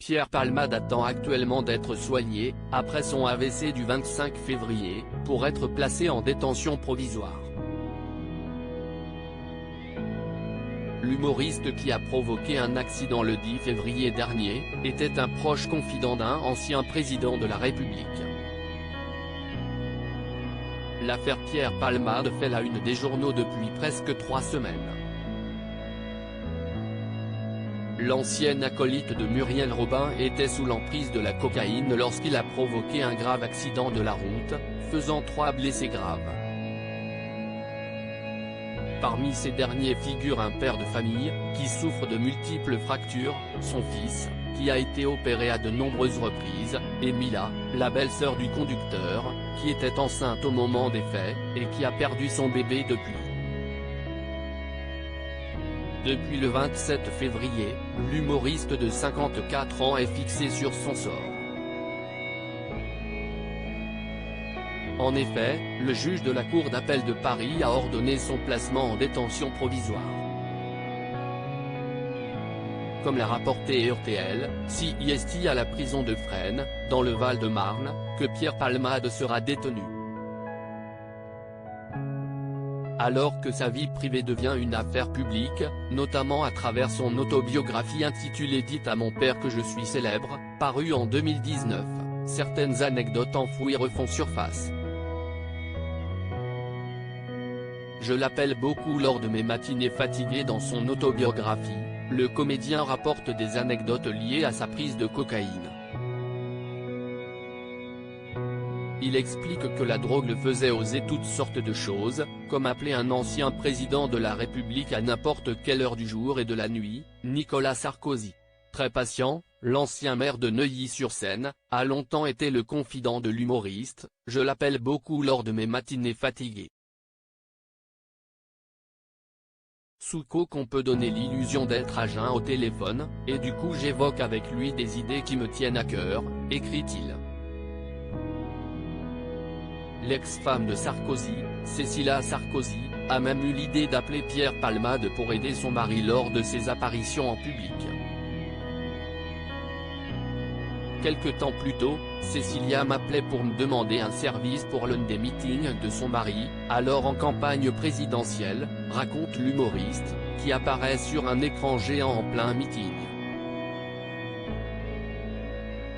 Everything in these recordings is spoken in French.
Pierre Palmade attend actuellement d'être soigné, après son AVC du 25 février, pour être placé en détention provisoire. L'humoriste qui a provoqué un accident le 10 février dernier, était un proche confident d'un ancien président de la République. L'affaire Pierre Palmade fait la une des journaux depuis presque 3 semaines. L'ancien acolyte de Muriel Robin était sous l'emprise de la cocaïne lorsqu'il a provoqué un grave accident de la route, faisant 3 blessés graves. Parmi ces derniers figure un père de famille, qui souffre de multiples fractures, son fils, qui a été opéré à de nombreuses reprises, et Mila, la belle-sœur du conducteur, qui était enceinte au moment des faits, et qui a perdu son bébé depuis. Depuis le 27 février, l'humoriste de 54 ans est fixé sur son sort. En effet, le juge de la Cour d'appel de Paris a ordonné son placement en détention provisoire. Comme l'a rapporté RTL, c'est à la prison de Fresnes, dans le Val-de-Marne, que Pierre Palmade sera détenu. Alors que sa vie privée devient une affaire publique, notamment à travers son autobiographie intitulée « Dites à mon père que je suis célèbre », parue en 2019, certaines anecdotes enfouies refont surface. Je l'appelle beaucoup lors de mes matinées fatiguées. Dans son autobiographie, le comédien rapporte des anecdotes liées à sa prise de cocaïne. Il explique que la drogue le faisait oser toutes sortes de choses, comme appeler un ancien président de la République à n'importe quelle heure du jour et de la nuit, Nicolas Sarkozy. Très patient, l'ancien maire de Neuilly-sur-Seine, a longtemps été le confident de l'humoriste, je l'appelle beaucoup lors de mes matinées fatiguées. Sous coke on peut donner l'illusion d'être à jeun au téléphone, et du coup j'évoque avec lui des idées qui me tiennent à cœur, écrit-il. L'ex-femme de Sarkozy, Cécilia Sarkozy, a même eu l'idée d'appeler Pierre Palmade pour aider son mari lors de ses apparitions en public. Quelque temps plus tôt, Cécilia m'appelait pour me demander un service pour l'un des meetings de son mari, alors en campagne présidentielle, raconte l'humoriste, qui apparaît sur un écran géant en plein meeting.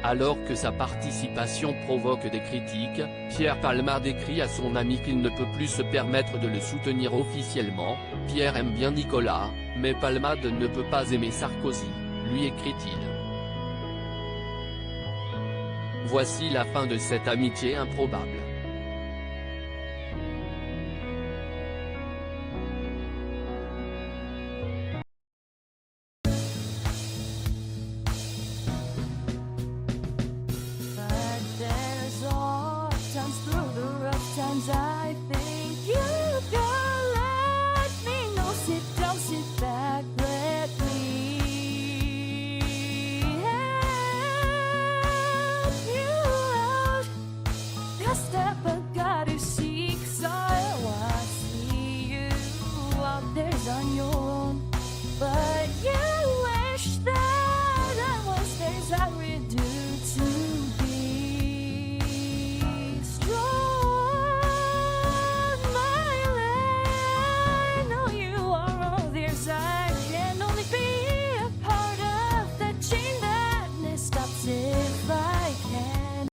Alors que sa participation provoque des critiques, Pierre Palmade écrit à son ami qu'il ne peut plus se permettre de le soutenir officiellement. Pierre aime bien Nicolas, mais Palmade ne peut pas aimer Sarkozy, lui écrit-il. Voici la fin de cette amitié improbable. Sometimes through the rough times I think you've got